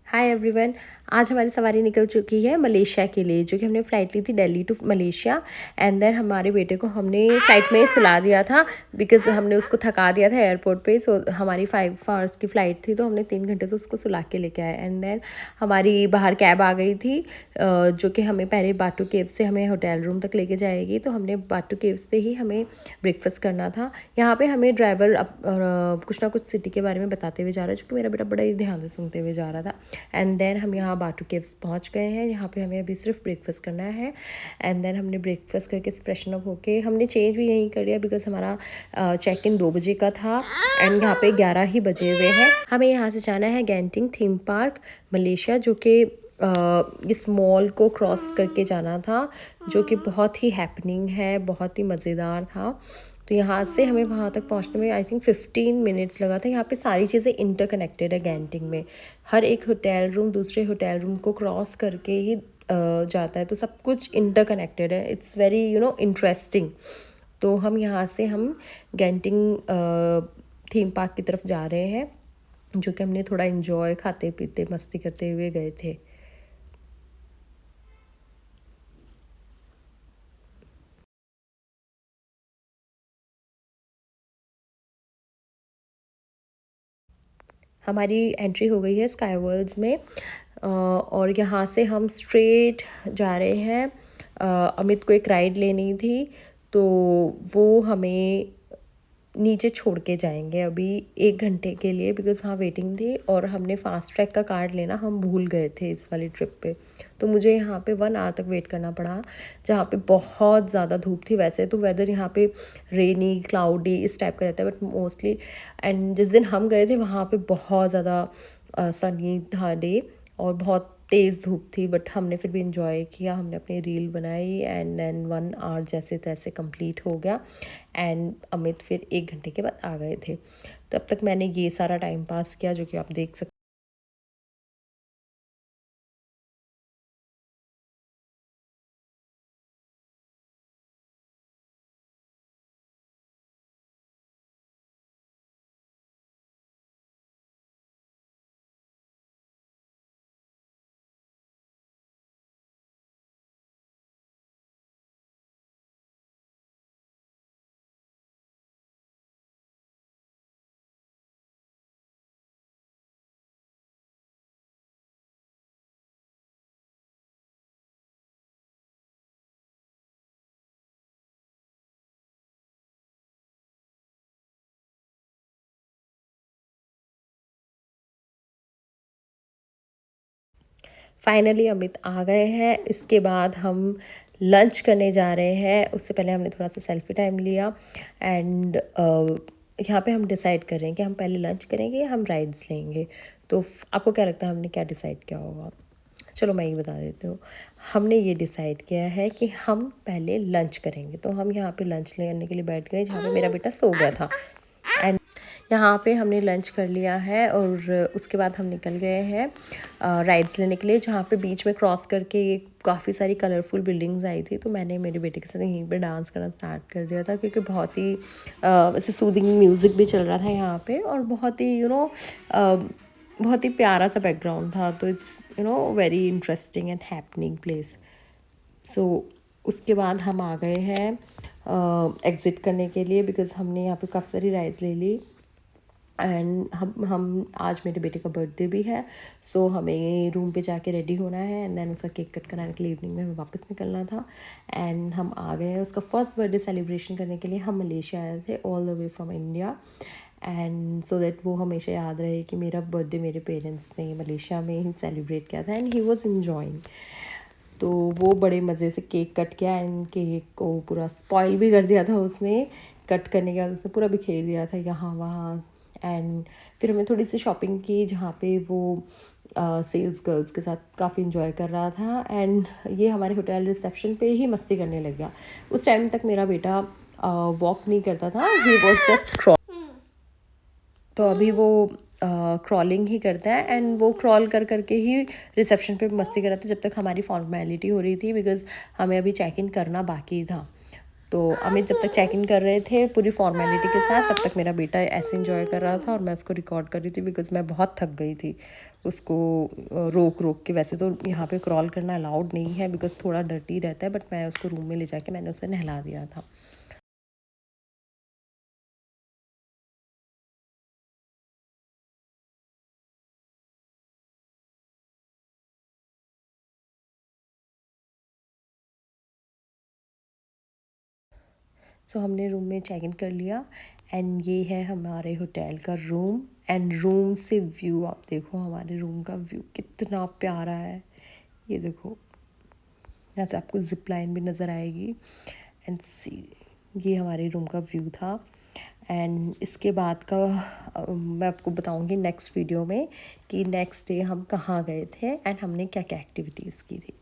Hi everyone. आज हमारी सवारी निकल चुकी है मलेशिया के लिए, जो कि हमने फ़्लाइट ली थी Delhi to Malaysia. And then हमारे बेटे को हमने फ़्लाइट में सुला दिया था बिकॉज़ हमने उसको थका दिया था एयरपोर्ट पे। सो हमारी 5 आवर्स की फ़्लाइट थी, तो हमने 3 घंटे तो उसको सुला के लेके आए। एंड देन हमारी बाहर कैब आ गई थी, जो कि हमें पहले बाटू केव से हमें होटल रूम तक लेके जाएगी। तो हमने बाटू केव्स पे ही हमें ब्रेकफास्ट करना था। यहाँ पे हमें ड्राइवर कुछ ना कुछ सिटी के बारे में बताते हुए जा रहा है, जो कि मेरा बेटा बड़ा ही ध्यान से सुनते हुए जा रहा था। एंड देन हम यहाँ बाटू केव्स पहुँच गए हैं। यहाँ पे हमें अभी सिर्फ ब्रेकफास्ट करना है। एंड देन हमने ब्रेकफास्ट करके फ्रेशन अप होके हमने चेंज भी यहीं कर लिया बिकॉज हमारा चेक इन 2 बजे का था एंड यहाँ पे 11 ही बजे हुए हैं। हमें यहाँ से जाना है गेंटिंग थीम पार्क मलेशिया, जो कि इस मॉल को क्रॉस करके जाना था, जो कि बहुत ही हैपनिंग है, बहुत ही मज़ेदार था। तो यहाँ से हमें वहाँ तक पहुँचने में आई थिंक 15 मिनट्स लगा था। यहाँ पे सारी चीज़ें इंटरकनेक्टेड है गेंटिंग में। हर एक होटल रूम दूसरे होटल रूम को क्रॉस करके ही जाता है, तो सब कुछ इंटरकनेक्टेड है। It's very interesting. तो हम गेंटिंग थीम पार्क की तरफ जा रहे हैं, जो कि हमने थोड़ा इन्जॉय खाते पीते मस्ती करते हुए गए थे। हमारी एंट्री हो गई है स्काई वर्ल्ड्स में, और यहाँ से हम स्ट्रेट जा रहे हैं। अमित को एक राइड लेनी थी, तो वो हमें नीचे छोड़ के जाएंगे अभी 1 घंटे के लिए बिकॉज़ वहाँ वेटिंग थी और हमने फास्ट ट्रैक का कार्ड लेना हम भूल गए थे इस वाली ट्रिप पे। तो मुझे यहाँ पे 1 आवर तक वेट करना पड़ा, जहाँ पे बहुत ज़्यादा धूप थी। वैसे तो वेदर यहाँ पे रेनी क्लाउडी इस टाइप का रहता है, बट मोस्टली एंड जिस दिन हम गए थे वहाँ पे बहुत ज़्यादा सनी था डे और बहुत तेज़ धूप थी। बट हमने फिर भी इंजॉय किया, हमने अपनी रील बनाई एंड देन 1 आवर जैसे तैसे कंप्लीट हो गया। एंड अमित फिर 1 घंटे के बाद आ गए थे। तब तक मैंने ये सारा टाइम पास किया, जो कि आप देख सकते। फाइनली अमित आ गए हैं। इसके बाद हम लंच करने जा रहे हैं। उससे पहले हमने थोड़ा सा सेल्फी टाइम लिया एंड यहाँ पे हम डिसाइड कर रहे हैं कि हम पहले लंच करेंगे या हम राइड्स लेंगे। तो आपको क्या लगता है हमने क्या डिसाइड किया होगा? चलो मैं ये बता देती हूँ। हमने ये डिसाइड किया है कि हम पहले लंच करेंगे, तो हम यहाँ पे लंच लेने के लिए बैठ गए, जहाँ पे मेरा बेटा सो गया था। एंड यहाँ पे हमने लंच कर लिया है और उसके बाद हम निकल गए हैं राइड्स लेने के लिए, जहाँ पे बीच में क्रॉस करके काफ़ी सारी कलरफुल बिल्डिंग्स आई थी। तो मैंने मेरे बेटे के साथ यहीं पे डांस करना स्टार्ट कर दिया था, क्योंकि बहुत ही वैसे सूदिंग म्यूज़िक भी चल रहा था यहाँ पे और बहुत ही बहुत ही प्यारा सा बैकग्राउंड था। तो it's very interesting and happening place. So उसके बाद हम आ गए हैं एग्ज़िट करने के लिए, बिकॉज़ हमने यहाँ पे काफ़ी सारी राइड्स ले ली। एंड हम आज मेरे बेटे का बर्थडे भी है, सो हमें रूम पे जाके रेडी होना है एंड देन उसका केक कट कराने के लिए इवनिंग में हमें वापस निकलना था। एंड हम आ गए हैं उसका फर्स्ट बर्थडे सेलिब्रेशन करने के लिए। हम मलेशिया आए थे all the way from India, and so that वो हमेशा याद रहे कि मेरा बर्थडे मेरे पेरेंट्स ने मलेशिया में ही सेलिब्रेट किया था एंड ही वॉज इन्जॉइंग। तो वो बड़े मज़े से केक कट किया एंड केक को पूरा स्पॉइल भी कर दिया था उसने। कट करने के बाद उसने पूरा बिखेर दिया था यहाँ वहाँ। एंड फिर हमने थोड़ी सी शॉपिंग की, जहाँ पे वो सेल्स गर्ल्स के साथ काफ़ी इन्जॉय कर रहा था। एंड ये हमारे होटल रिसेप्शन पे ही मस्ती करने लग गया। उस टाइम तक मेरा बेटा वॉक नहीं करता था, ही वॉज जस्ट क्रॉल। तो अभी वो क्रॉलिंग ही करता है एंड वो क्रॉल कर करके ही रिसेप्शन पे मस्ती कर रहा था जब तक हमारी फॉर्मेलिटी हो रही थी, बिकॉज़ हमें अभी चेक इन करना बाकी था। तो अमित जब तक चेक इन कर रहे थे पूरी फॉर्मेलिटी के साथ, तब तक मेरा बेटा ऐसे इंजॉय कर रहा था और मैं उसको रिकॉर्ड कर रही थी बिकॉज़ मैं बहुत थक गई थी उसको रोक रोक के। वैसे तो यहाँ पे क्रॉल करना अलाउड नहीं है बिकॉज़ थोड़ा डर्टी रहता है, बट मैं उसको रूम में ले जाके मैंने उसे नहला दिया था। सो हमने रूम में चेक इन कर लिया एंड ये है हमारे होटल का रूम। एंड रूम से व्यू आप देखो, हमारे रूम का व्यू कितना प्यारा है। ये देखो, यहाँ से आपको जिप लाइन भी नज़र आएगी। एंड सी, ये हमारे रूम का व्यू था। एंड इसके बाद का मैं आपको बताऊंगी नेक्स्ट वीडियो में कि नेक्स्ट डे हम कहाँ गए थे एंड हमने क्या क्या एक्टिविटीज़ की थी।